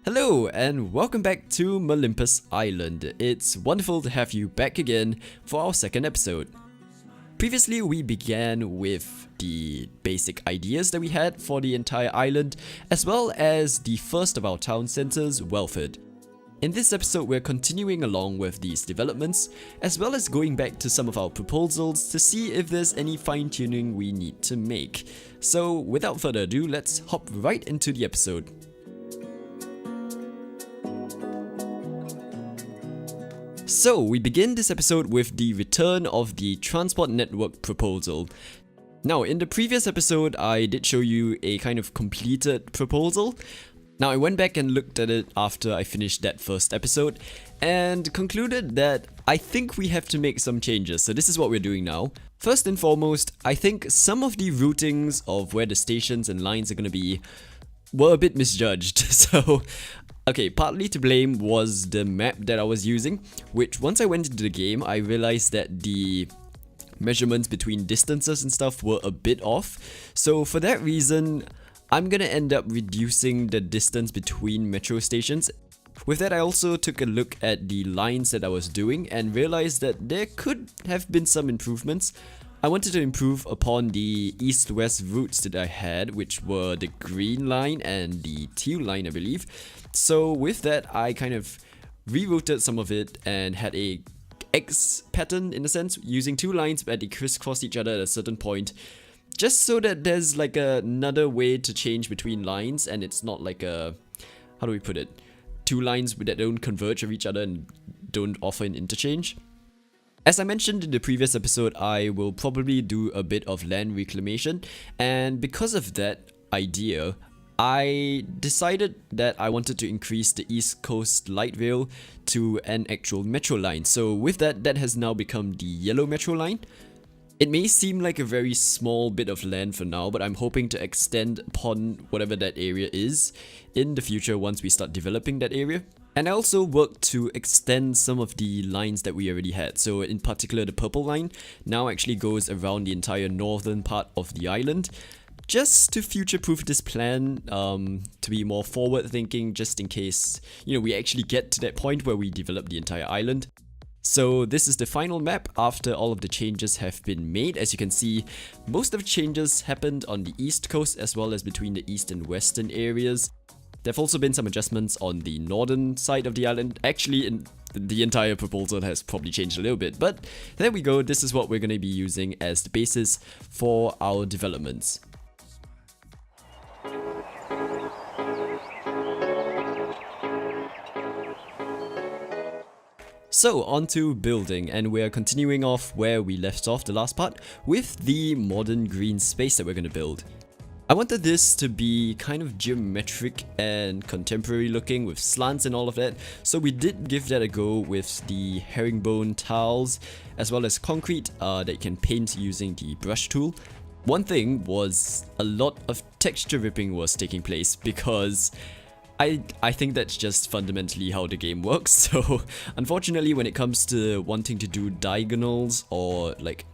Hello and welcome back to Malimpus Island. It's wonderful to have you back again for our second episode. Previously we began with the basic ideas that we had for the entire island, as well as the first of our town centres, Welford. In this episode we're continuing along with these developments, as well as going back to some of our proposals to see if there's any fine-tuning we need to make. So without further ado, let's hop right into the episode. So, we begin this episode with the return of the transport network proposal. Now, in the previous episode, I did show you a kind of completed proposal. Now, I went back and looked at it after I finished that first episode and concluded that I think we have to make some changes. So this is what we're doing now. First and foremost, I think some of the routings of where the stations and lines are going to be were a bit misjudged. So, okay, partly to blame was the map that I was using, which once I went into the game, I realized that the measurements between distances and stuff were a bit off. So for that reason, I'm gonna end up reducing the distance between metro stations. With that, I also took a look at the lines that I was doing and realized that there could have been some improvements. I wanted to improve upon the east-west routes that I had, which were the green line and the teal line, I believe. So with that, I kind of rerouted some of it and had a X pattern in a sense, using two lines but they crisscross each other at a certain point, just so that there's like another way to change between lines and it's not like a, how do we put it, two lines that don't converge of each other and don't offer an interchange. As I mentioned in the previous episode, I will probably do a bit of land reclamation, and because of that idea, I decided that I wanted to increase the East Coast light rail to an actual metro line. So with that, that has now become the yellow metro line. It may seem like a very small bit of land for now, but I'm hoping to extend upon whatever that area is in the future once we start developing that area. And I also worked to extend some of the lines that we already had. So in particular, the purple line now actually goes around the entire northern part of the island, just to future-proof this plan, to be more forward-thinking, just in case, we actually get to that point where we develop the entire island. So this is the final map after all of the changes have been made. As you can see, most of the changes happened on the east coast as well as between the east and western areas. There have also been some adjustments on the northern side of the island. Actually, the entire proposal has probably changed a little bit, but there we go. This is what we're going to be using as the basis for our developments. So, on to building, and we're continuing off where we left off the last part with the modern green space that we're going to build. I wanted this to be kind of geometric and contemporary looking with slants and all of that, so we did give that a go with the herringbone tiles as well as concrete that you can paint using the brush tool. One thing was a lot of texture ripping was taking place because I think that's just fundamentally how the game works. So unfortunately, when it comes to wanting to do diagonals or like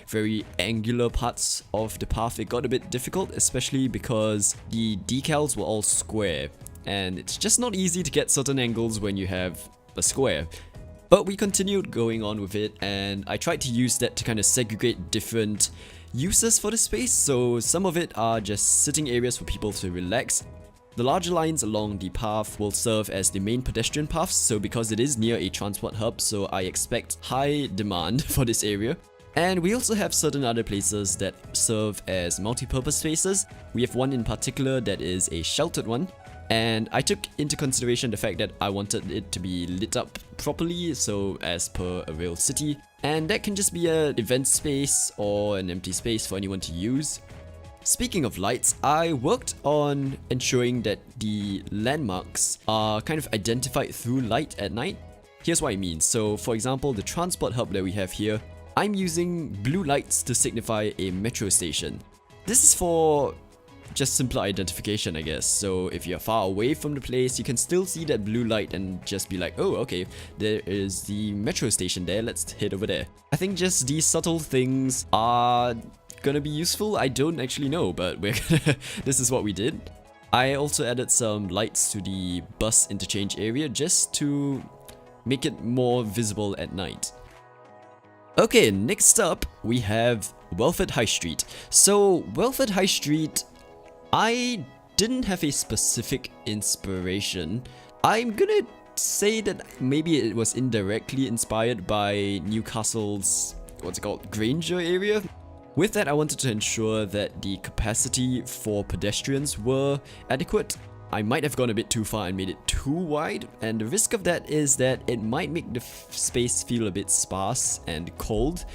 very angular parts of the path, it got a bit difficult, especially because the decals were all square and it's just not easy to get certain angles when you have a square. But we continued going on with it and I tried to use that to kind of segregate different uses for the space. So some of it are just sitting areas for people to relax. The larger lines along the path will serve as the main pedestrian paths, so because it is near a transport hub, so I expect high demand for this area. And we also have certain other places that serve as multi-purpose spaces. We have one in particular that is a sheltered one, and I took into consideration the fact that I wanted it to be lit up properly, so as per a real city. And that can just be an event space or an empty space for anyone to use. Speaking of lights, I worked on ensuring that the landmarks are kind of identified through light at night. Here's what I mean. So for example, the transport hub that we have here, I'm using blue lights to signify a metro station. This is for just simpler identification, I guess. So if you're far away from the place, you can still see that blue light and just be like, oh, okay, there is the metro station there, let's head over there. I think just these subtle things are gonna be useful. I don't actually know, but we're gonna this is what we did. I also added some lights to the bus interchange area just to make it more visible at night. Okay, next up we have Welford High Street. So Welford High Street, I didn't have a specific inspiration. I'm gonna say that maybe it was indirectly inspired by Newcastle's, what's it called, Granger area. With that, I wanted to ensure that the capacity for pedestrians were adequate. I might have gone a bit too far and made it too wide, and the risk of that is that it might make the space feel a bit sparse and cold,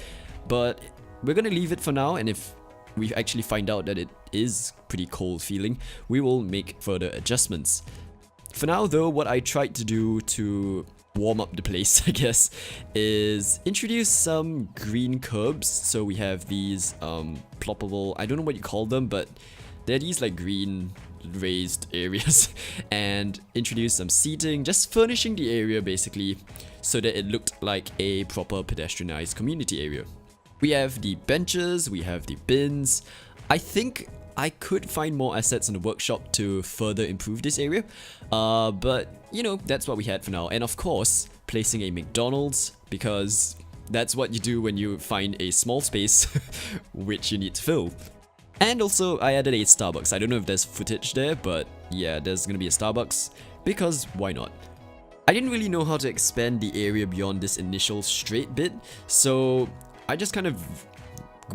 but we're gonna leave it for now, and if we actually find out that it is pretty cold feeling, we will make further adjustments. For now though, what I tried to do to warm up the place, I guess, is introduce some green curbs. So we have these ploppable, I don't know what you call them, but they're these like green raised areas, and introduce some seating, just furnishing the area basically so that it looked like a proper pedestrianized community area. We have the benches, we have the bins. I think I could find more assets in the workshop to further improve this area, but you know, that's what we had for now. And of course, placing a McDonald's, because that's what you do when you find a small space which you need to fill. And also, I added a Starbucks. I don't know if there's footage there, but yeah, there's gonna be a Starbucks, because why not? I didn't really know how to expand the area beyond this initial straight bit, so I just kind of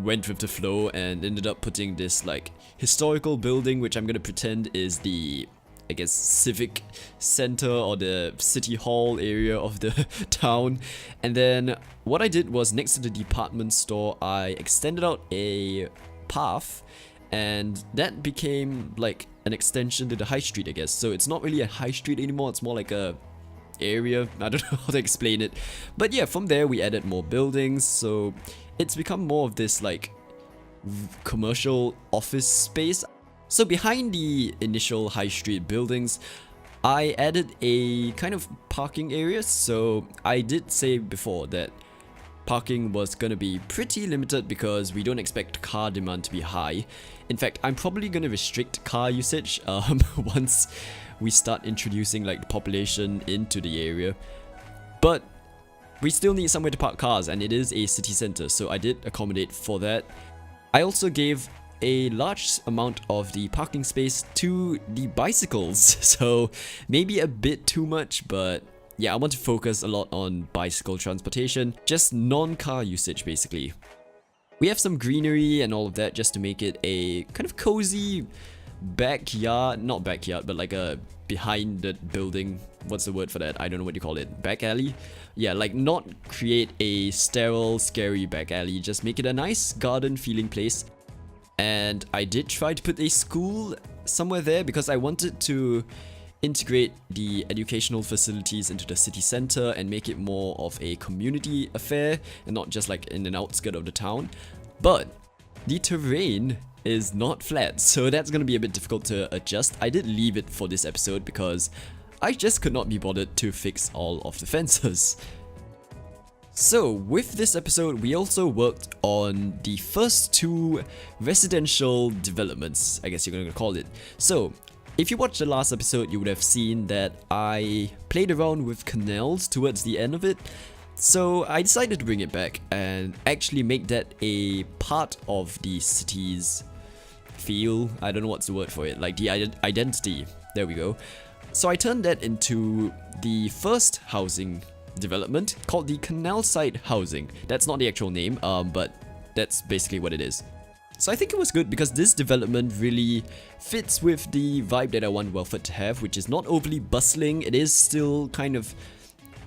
went with the flow and ended up putting this like historical building, which I'm gonna pretend is the, I guess, civic center or the city hall area of the town. And then what I did was, next to the department store, I extended out a path, and that became like an extension to the high street, I guess. So it's not really a high street anymore, it's more like a area. I don't know how to explain it, but yeah, from there we added more buildings, so it's become more of this like commercial office space. So behind the initial high street buildings, I added a kind of parking area. So I did say before that parking was gonna be pretty limited because we don't expect car demand to be high. In fact, I'm probably gonna restrict car usage once we start introducing like the population into the area. But we still need somewhere to park cars, and it is a city center, so I did accommodate for that. I also gave a large amount of the parking space to the bicycles, so maybe a bit too much, but yeah, I want to focus a lot on bicycle transportation, just non-car usage basically. We have some greenery and all of that just to make it a kind of cozy backyard, not backyard, but like a behind the building, what's the word for that? I don't know what you call it, back alley? Yeah, like not create a sterile, scary back alley, just make it a nice garden feeling place. And I did try to put a school somewhere there because I wanted to integrate the educational facilities into the city center and make it more of a community affair and not just like in an outskirt of the town. But the terrain is not flat, so that's gonna be a bit difficult to adjust. I did leave it for this episode because I just could not be bothered to fix all of the fences. So with this episode, we also worked on the first two residential developments, I guess you're gonna call it. So if you watched the last episode, you would have seen that I played around with canals towards the end of it. So I decided to bring it back and actually make that a part of the city's feel. I don't know what's the word for it, like the identity. There we go. So I turned that into the first housing development called the Canal Side Housing. That's not the actual name, but that's basically what it is. So I think it was good because this development really fits with the vibe that I want Welford to have, which is not overly bustling. It is still kind of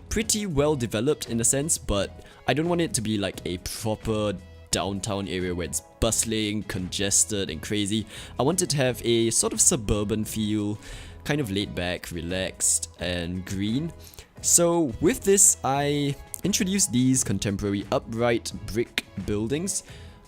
pretty well developed in a sense, but I don't want it to be like a proper downtown area where it's bustling, congested and crazy. I want it to have a sort of suburban feel, kind of laid back, relaxed and green. So with this, I introduced these contemporary upright brick buildings.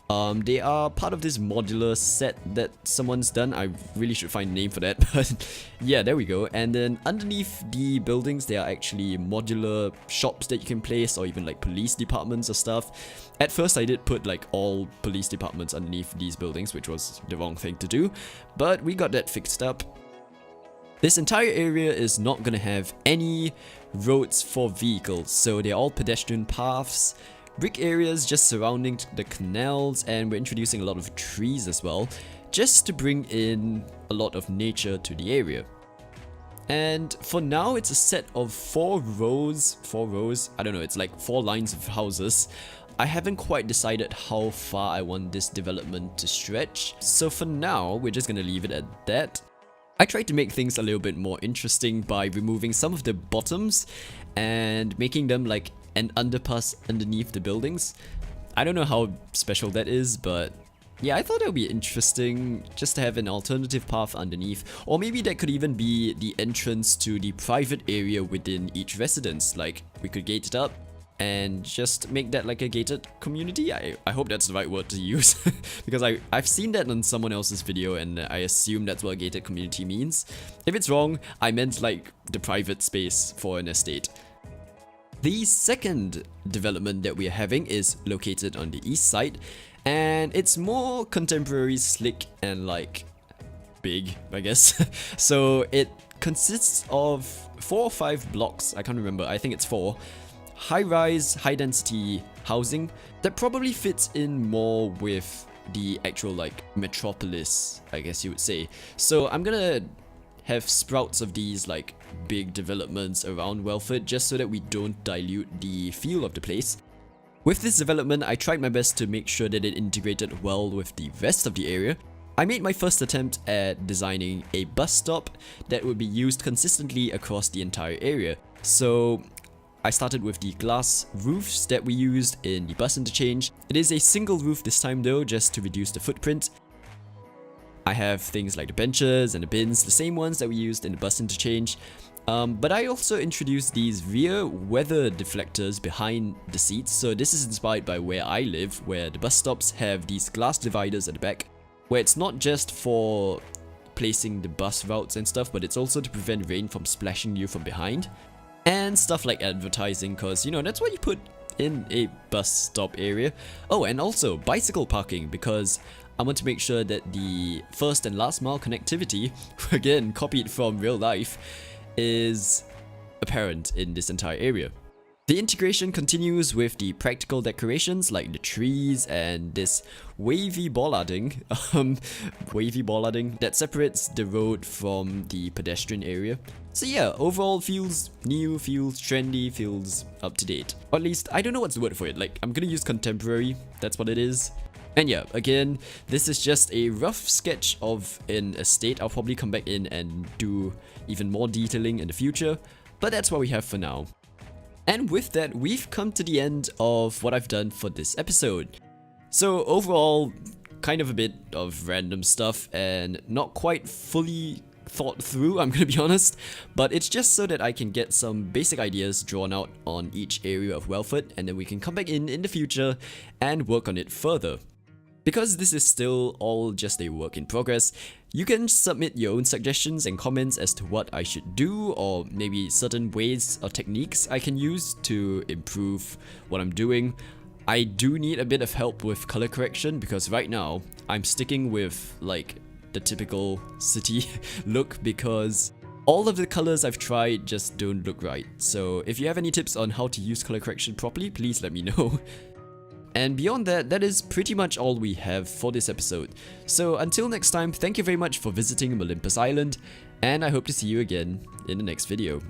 They are part of this modular set that someone's done. I really should find a name for that, but yeah, there we go. And then underneath the buildings, there are actually modular shops that you can place, or even like police departments or stuff. At first, I did put like all police departments underneath these buildings, which was the wrong thing to do, but we got that fixed up. This entire area is not gonna have any roads for vehicles, so they're all pedestrian paths, brick areas just surrounding the canals, and we're introducing a lot of trees as well, just to bring in a lot of nature to the area. And for now, it's a set of four rows, I don't know, it's like 4 lines of houses. I haven't quite decided how far I want this development to stretch, so for now, we're just gonna leave it at that. I tried to make things a little bit more interesting by removing some of the bottoms and making them like an underpass underneath the buildings. I don't know how special that is, but yeah, I thought it would be interesting just to have an alternative path underneath, or maybe that could even be the entrance to the private area within each residence. Like, we could gate it up and just make that like a gated community. I hope that's the right word to use because I've seen that on someone else's video and I assume that's what a gated community means. If it's wrong, I meant like the private space for an estate. The second development that we are having is located on the east side, and it's more contemporary, slick, and like big, I guess. So it consists of 4 or 5 blocks, I can't remember, I think it's 4. High-rise, high-density housing that probably fits in more with the actual like metropolis, I guess you would say. So I'm gonna have sprouts of these like big developments around Welford just so that we don't dilute the feel of the place. With this development, I tried my best to make sure that it integrated well with the rest of the area. I made my first attempt at designing a bus stop that would be used consistently across the entire area. So I started with the glass roofs that we used in the bus interchange. It is a single roof this time though, just to reduce the footprint. I have things like the benches and the bins, the same ones that we used in the bus interchange. But I also introduced these rear weather deflectors behind the seats. So this is inspired by where I live, where the bus stops have these glass dividers at the back, where it's not just for placing the bus routes and stuff, but it's also to prevent rain from splashing you from behind. And stuff like advertising, because, you know, that's what you put in a bus stop area. Oh, and also bicycle parking, because I want to make sure that the first and last mile connectivity, again copied from real life, is apparent in this entire area. The integration continues with the practical decorations like the trees and this wavy bollarding that separates the road from the pedestrian area. So yeah, overall feels new, feels trendy, feels up to date. Or at least, I don't know what's the word for it, like I'm gonna use contemporary, that's what it is. And yeah, again, this is just a rough sketch of an estate. I'll probably come back in and do even more detailing in the future, but that's what we have for now. And with that, we've come to the end of what I've done for this episode. So overall, kind of a bit of random stuff and not quite fully thought through, I'm gonna be honest, but it's just so that I can get some basic ideas drawn out on each area of Welford, and then we can come back in the future and work on it further. Because this is still all just a work in progress, you can submit your own suggestions and comments as to what I should do, or maybe certain ways or techniques I can use to improve what I'm doing. I do need a bit of help with color correction because right now I'm sticking with like the typical city look because all of the colors I've tried just don't look right. So if you have any tips on how to use color correction properly, please let me know. And beyond that, that is pretty much all we have for this episode. So until next time, thank you very much for visiting Malimpus Island, and I hope to see you again in the next video.